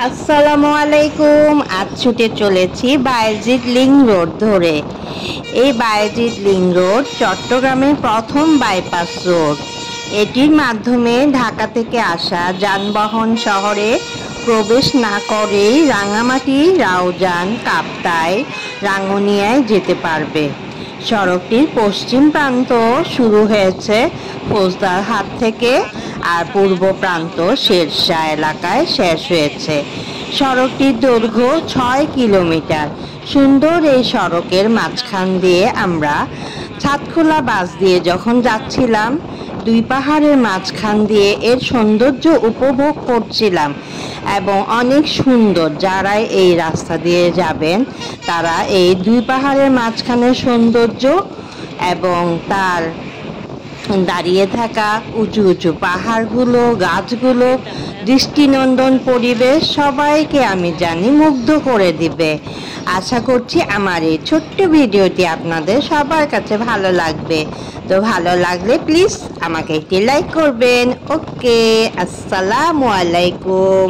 আসসালামু আলাইকুম। আজ ছুটে চলেছি বায়েজিদ লিংক রোড ধরে। এই বায়েজিদ লিংক রোড চট্টগ্রামের প্রথম বাইপাস রোড। এটির মাধ্যমে ঢাকা থেকে আসা যানবাহন শহরে প্রবেশ না করেই রাঙামাটি, রাউজান, কাপ্তাই, রাঙ্গুনিয়ায় যেতে পারবে। সড়কটির পশ্চিম প্রান্ত শুরু হয়েছে ফৌজদারহাট থেকে আর পূর্ব প্রান্ত শেরশাহ এলাকায় শেষ হয়েছে। সড়কটির দৈর্ঘ্য 6 কিলোমিটার। সুন্দর এই সড়কের মাঝখান দিয়ে আমরা ছাদখোলা বাস দিয়ে যখন যাচ্ছিলাম, দুই পাহাড়ের মাঝখান দিয়ে এর সৌন্দর্য উপভোগ করছিলাম এবং অনেক সুন্দর। যারা এই রাস্তা দিয়ে যাবেন তারা এই দুই পাহাড়ের মাঝখানের সৌন্দর্য এবং তার দাঁড়িয়ে থাকা উঁচু উঁচু পাহাড়গুলো, গাছগুলো, দৃষ্টিনন্দন পরিবেশ সবাইকে আমি জানি মুগ্ধ করে দিবে। আশা করছি আমার এই ছোট্ট ভিডিওটি আপনাদের সবার কাছে ভালো লাগবে। তো ভালো লাগলে প্লিজ আমাকে একটি লাইক করবেন। ওকে, আসসালামু আলাইকুম।